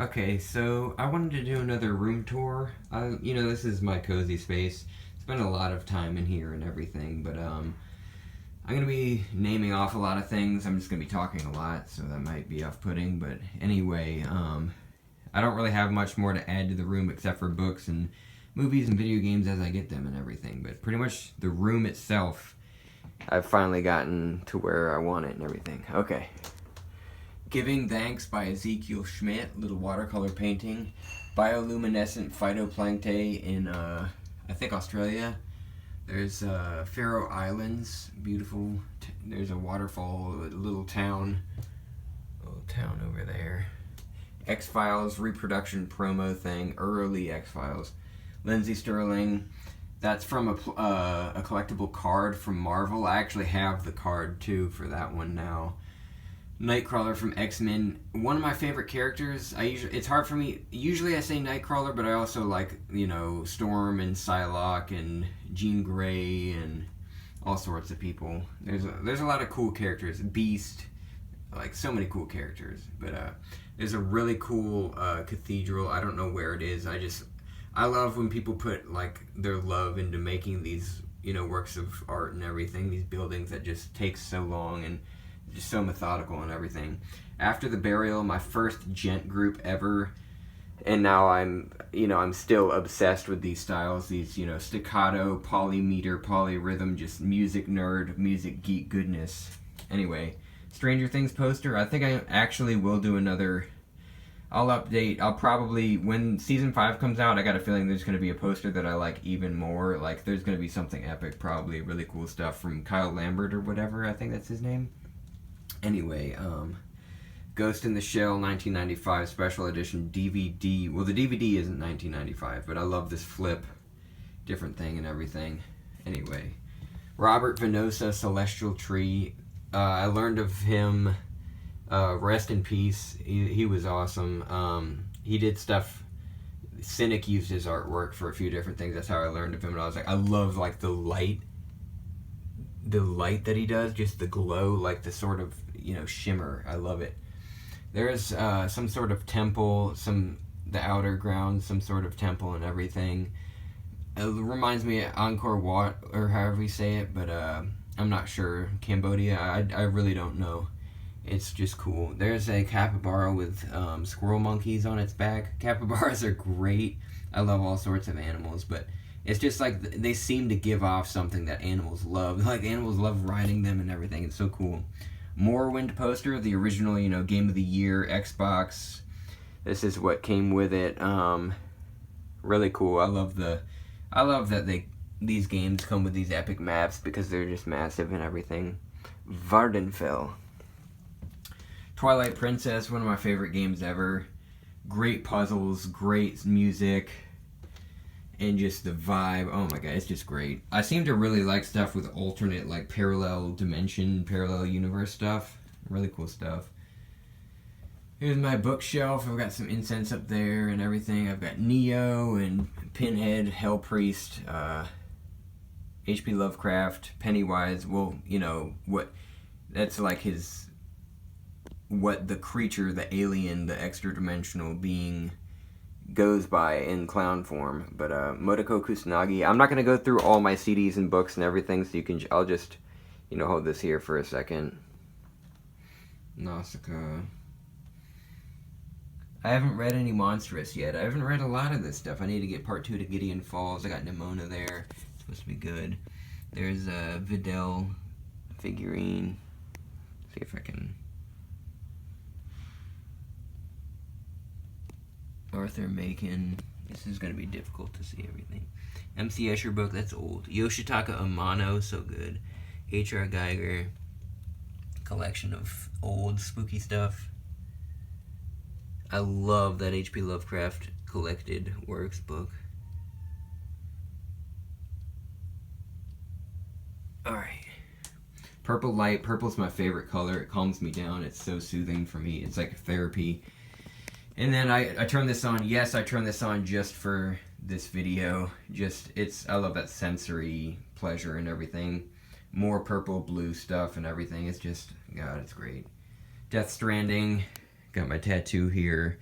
Okay, so I wanted to do another room tour. This is my cozy space. Spent a lot of time in here and everything, but I'm gonna be naming off a lot of things. I'm just gonna be talking a lot, so that might be off-putting. But anyway, I don't really have much more to add to the room except for books and movies and video games as I get them and everything. But pretty much the room itself, I've finally gotten to where I want it and everything. Okay. Giving Thanks by Ezekiel Schmidt, little watercolor painting. Bioluminescent phytoplankton in, I think, Australia. There's Faroe Islands, beautiful. There's a waterfall, a little town over there. X-Files reproduction promo thing, early X-Files. Lindsay Sterling. That's from a collectible card from Marvel. I actually have the card too for that one now. Nightcrawler from X-Men. One of my favorite characters. It's hard for me. Usually I say Nightcrawler, but I also like, Storm and Psylocke and Jean Grey and all sorts of people. There's a lot of cool characters. Beast, like so many cool characters. But there's a really cool cathedral. I don't know where it is. I love when people put like their love into making these, works of art and everything. These buildings that just take so long and just so methodical and everything. After the Burial, my first gent group ever, and now I'm still obsessed with these styles, these, staccato, polymeter, polyrhythm, just music nerd, music geek goodness. Anyway, Stranger Things poster, I think I actually will do another, I'll probably, when season 5 comes out, I got a feeling there's going to be a poster that I like even more, like there's going to be something epic, probably really cool stuff from Kyle Lambert or whatever, I think that's his name. Anyway, Ghost in the Shell 1995 Special Edition DVD. Well, the DVD isn't 1995, but I love this flip, different thing and everything. Anyway, Robert Venosa Celestial Tree. I learned of him, rest in peace. He was awesome. He did stuff. Cynic used his artwork for a few different things. That's how I learned of him. And I was like, I love like the light that he does, just the glow, like the sort of shimmer. I love it. There's some sort of temple, the outer grounds, some sort of temple and everything. It reminds me of Angkor Wat, or however you say it, but I'm not sure. Cambodia, I really don't know. It's just cool. There's a capybara with squirrel monkeys on its back. Capybaras are great. I love all sorts of animals, but it's just like they seem to give off something that animals love. Like animals love riding them and everything. It's so cool. Morrowind poster, the original, Game of the Year, Xbox. This is what came with it. Really cool. I love that these games come with these epic maps because they're just massive and everything. Vardenfell. Twilight Princess, one of my favorite games ever. Great puzzles, great music, and just the vibe. Oh my god, it's just great. I seem to really like stuff with alternate, like parallel dimension, parallel universe stuff. Really cool stuff. Here's my bookshelf. I've got some incense up there and everything. I've got Neo and Pinhead, Hell Priest, H.P. Lovecraft, Pennywise. Well, that's like what the creature, the alien, the extra-dimensional being goes by in clown form. But Motoko Kusanagi. I'm not going to go through all my CDs and books and everything, so I'll just, hold this here for a second. Nausicaa. I haven't read any Monstrous yet. I haven't read a lot of this stuff. I need to get part 2 to Gideon Falls. I got Nimona there. It's supposed to be good. There's a Videl figurine. See if I can... Arthur Macon. This is going to be difficult to see everything. M.C. Escher book, that's old. Yoshitaka Amano, so good. H.R. Geiger. Collection of old spooky stuff. I love that H.P. Lovecraft collected works book. Alright. Purple light. Purple's my favorite color. It calms me down. It's so soothing for me. It's like therapy. And then I turn this on. Yes, I turn this on just for this video. I love that sensory pleasure and everything. More purple, blue stuff and everything. It's just, God, it's great. Death Stranding. Got my tattoo here.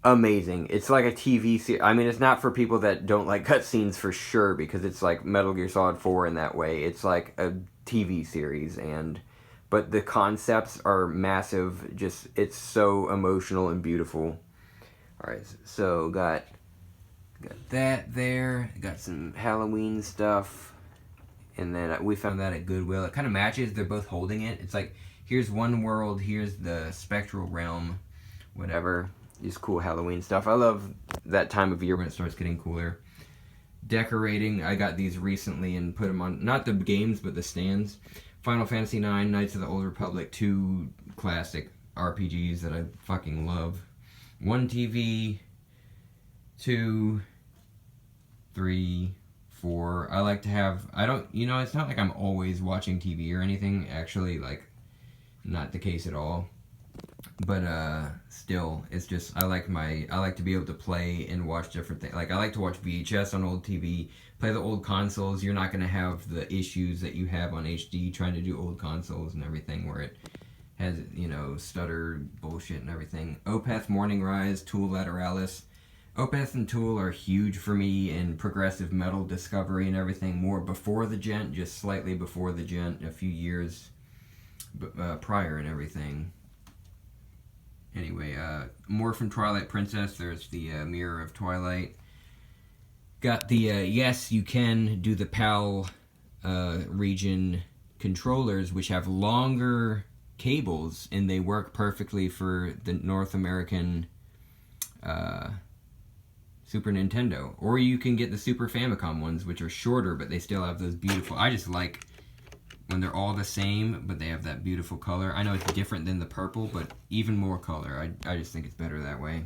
amazing. It's like a TV series. I mean, it's not for people that don't like cutscenes for sure, because it's like Metal Gear Solid 4 in that way. It's like a TV series, but the concepts are massive. Just, it's so emotional and beautiful. All right, so got that there. Got some Halloween stuff, and then we found that at Goodwill. It kind of matches. They're both holding it. It's like, here's one world, here's the spectral realm, whatever. Just cool Halloween stuff. I love that time of year when it starts getting cooler. Decorating, I got these recently and put them on, not the games, but the stands. Final Fantasy IX, Knights of the Old Republic, 2 classic RPGs that I fucking love. 1 TV, 2, 3, 4. I like to have, I don't, it's not like I'm always watching TV or anything. Actually, like, not the case at all. But still, it's just, I like to be able to play and watch different things. Like, I like to watch VHS on old TV, play the old consoles. You're not going to have the issues that you have on HD trying to do old consoles and everything, where it has, stutter bullshit and everything. Opeth, Morning Rise, Tool Lateralis. Opeth and Tool are huge for me in progressive metal discovery and everything. More before the Gent, just slightly before the Gent, a few years prior and everything. Anyway, more from Twilight Princess. There's the Mirror of Twilight. Got the, yes, you can do the PAL region controllers, which have longer cables, and they work perfectly for the North American Super Nintendo. Or you can get the Super Famicom ones, which are shorter, but they still have those beautiful... I just like when they're all the same, but they have that beautiful color. I know it's different than the purple, but even more color. I just think it's better that way.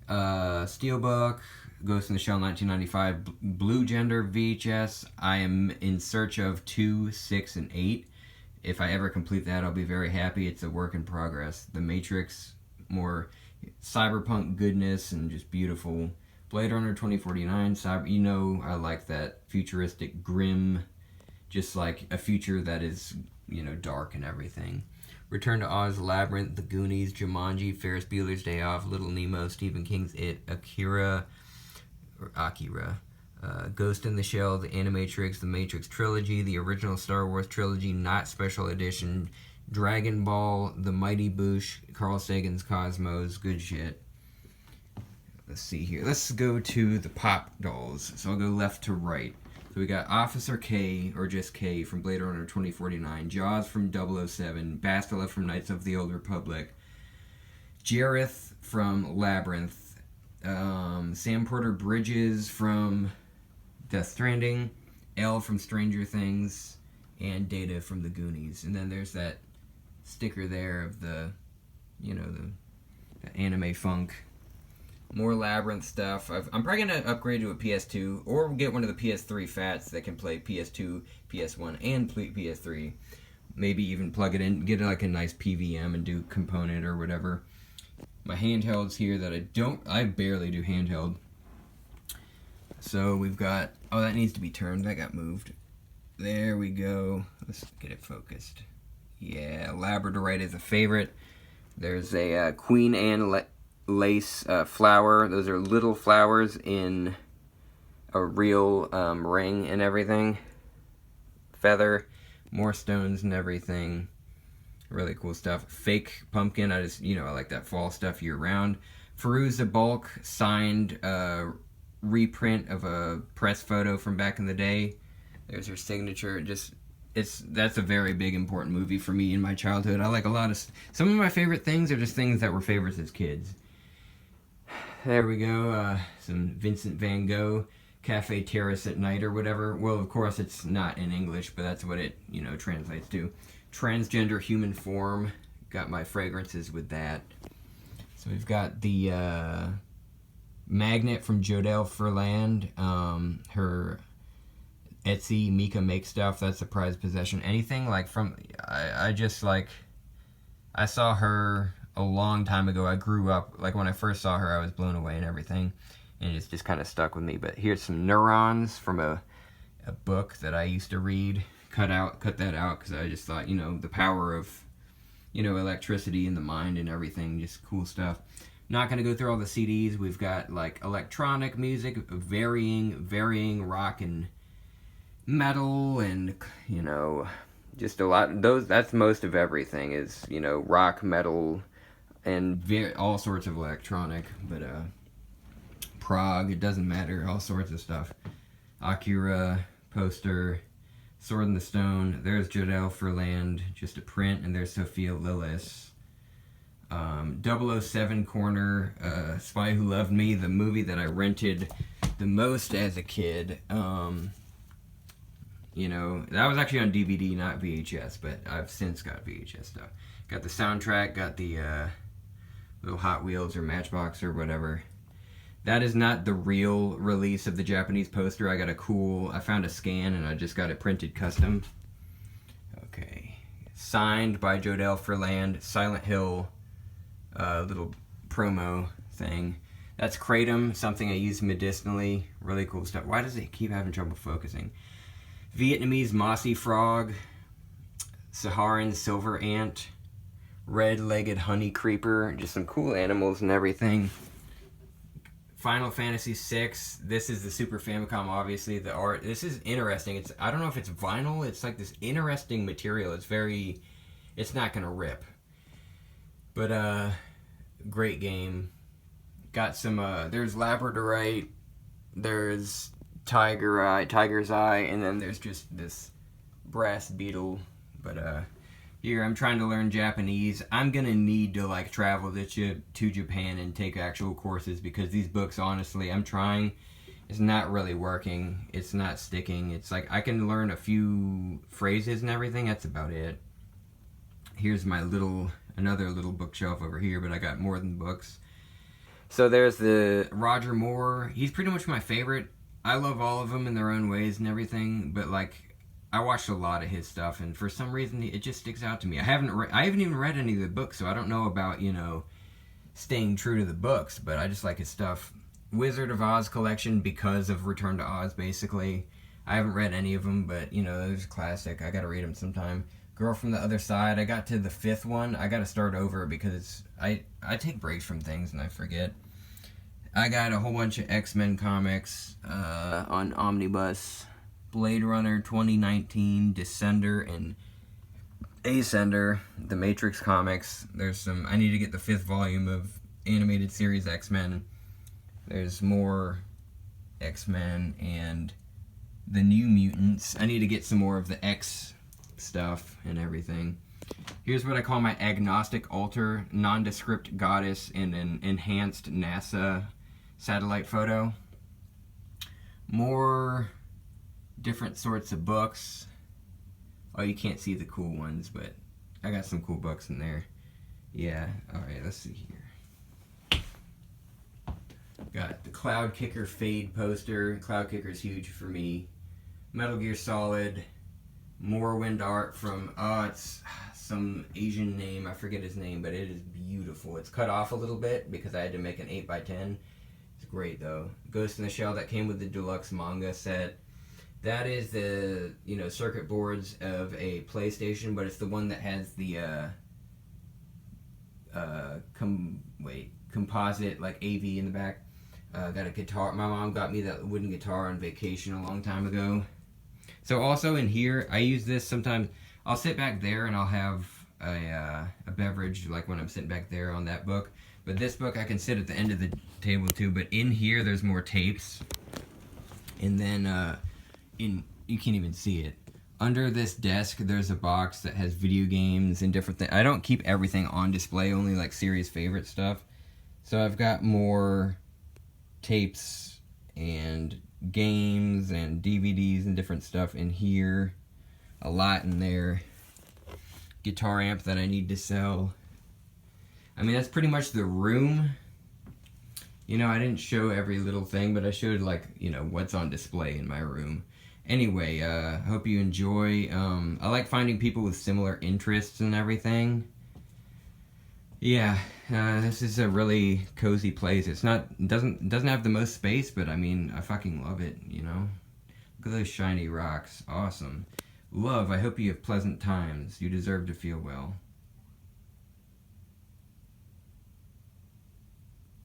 Steelbook, Ghost in the Shell 1995, Blue Gender VHS. I am in search of 2, 6, and 8. If I ever complete that, I'll be very happy. It's a work in progress. The Matrix, more cyberpunk goodness and just beautiful. Blade Runner 2049, I like that futuristic, grim, just like a future that is, dark and everything. Return to Oz, Labyrinth, The Goonies, Jumanji, Ferris Bueller's Day Off, Little Nemo, Stephen King's It, Akira, Ghost in the Shell, The Animatrix, The Matrix Trilogy, the original Star Wars trilogy, not special edition, Dragon Ball, The Mighty Boosh, Carl Sagan's Cosmos, good shit. Let's see here. Let's go to the pop dolls. So I'll go left to right. So we got Officer K, or just K, from Blade Runner 2049, Jaws from 007, Bastila from Knights of the Old Republic, Jareth from Labyrinth, Sam Porter Bridges from Death Stranding, Elle from Stranger Things, and Data from The Goonies. And then there's that sticker there of the anime funk. More Labyrinth stuff. I'm probably going to upgrade to a PS2 or get one of the PS3 Fats that can play PS2, PS1, and PS3. Maybe even plug it in, get like a nice PVM and do component or whatever. My handhelds here that I barely do handheld. So we've got, oh, that needs to be turned. That got moved. There we go. Let's get it focused. Yeah, Labradorite is a favorite. There's a Queen Anne lace flower. Those are little flowers in a real ring and everything. Feather, more stones and everything. Really cool stuff. Fake pumpkin. I like that fall stuff year round. Firuza Bulk signed reprint of a press photo from back in the day. There's her signature. That's a very big important movie for me in my childhood. I like a lot of some of my favorite things are just things that were favorites as kids. There we go. Some Vincent van Gogh, Cafe Terrace at Night or whatever. Well, of course it's not in English, but that's what it translates to. Transgender human form. Got my fragrances with that. So we've got the magnet from Jodelle Furland. Her Etsy Mika Make stuff. That's a prized possession. Anything like from I saw her a long time ago. I grew up, like when I first saw her, I was blown away and everything, and it's just kind of stuck with me. But here's some neurons from a book that I used to read. Cut that out because I just thought, the power of, electricity in the mind and everything, just cool stuff. Not going to go through all the CDs. We've got like electronic music, varying rock and metal, and you know, just a lot. That's most of everything is, you know, rock, metal, and all sorts of electronic. But prog, it doesn't matter. All sorts of stuff. Akira poster, Sword in the Stone. There's Jodelle Furland, just a print, and there's Sophia Lillis. 007 corner, Spy Who Loved Me, the movie that I rented the most as a kid. You know, that was actually on DVD, not VHS, but I've since got VHS stuff. Got the soundtrack, got the little Hot Wheels or Matchbox or whatever. That is not the real release of the Japanese poster. I found a scan and I just got it printed custom. Okay. Signed by Jodelle Furland, Silent Hill, little promo thing. That's Kratom, something I use medicinally. Really cool stuff. Why does it keep having trouble focusing? Vietnamese mossy frog, Saharan silver ant, red-legged honey creeper, just some cool animals and everything. Final Fantasy VI. This is the Super Famicom, obviously. The art. This is interesting. I don't know if it's vinyl. It's like this interesting material. It's not gonna rip. But great game. Got some. There's Labradorite. There's Tiger's Eye, and then there's just this brass beetle. But here I'm trying to learn Japanese. I'm gonna need to like travel to Japan and take actual courses, because these books, honestly, I'm trying. It's not really working. It's not sticking. It's like I can learn a few phrases and everything. That's about it. Here's my another little bookshelf over here, but I got more than books. So there's the Roger Moore. He's pretty much my favorite. I love all of them in their own ways and everything, but like I watched a lot of his stuff, and for some reason it just sticks out to me. I haven't even read any of the books, so I don't know about, you know, staying true to the books, but I just like his stuff. Wizard of Oz collection, because of Return to Oz, basically. I haven't read any of them, but you know, there's a classic. I gotta read them sometime. Girl from the Other Side. I got to the 5th one. I gotta start over because I take breaks from things and I forget. I got a whole bunch of X-Men comics on Omnibus. Blade Runner 2019, Descender, and Ascender. The Matrix comics. There's some. I need to get the 5th volume of animated series X-Men. There's more X-Men and the New Mutants. I need to get some more of the X stuff and everything. Here's what I call my agnostic altar, nondescript goddess, and an enhanced NASA satellite photo. More different sorts of books. Oh, you can't see the cool ones, but I got some cool books in there. Yeah, alright, let's see here. Got the Cloud Kicker Fade poster. Cloud Kicker's huge for me. Metal Gear Solid. Morrowind art from, it's some Asian name, I forget his name, but it is beautiful. It's cut off a little bit because I had to make an 8x10. It's great though. Ghost in the Shell, that came with the deluxe manga set. That is the, you know, circuit boards of a PlayStation, but it's the one that has the composite like AV in the back. Got a guitar. My mom got me that wooden guitar on vacation a long time ago. So also in here, I use this sometimes. I'll sit back there and I'll have a beverage, like when I'm sitting back there on that book. But this book I can sit at the end of the table too. But in here, there's more tapes. And then you can't even see it. Under this desk, there's a box that has video games and different things. I don't keep everything on display, only like serious favorite stuff. So I've got more tapes and games and DVDs and different stuff in here. A lot in there. Guitar amp that I need to sell. I mean, that's pretty much the room. You know, I didn't show every little thing, but I showed, like, you know, what's on display in my room. Anyway, hope you enjoy. I like finding people with similar interests and everything. Yeah, this is a really cozy place. It's not, doesn't have the most space, but I mean, I fucking love it, you know? Look at those shiny rocks. Awesome. Love, I hope you have pleasant times. You deserve to feel well.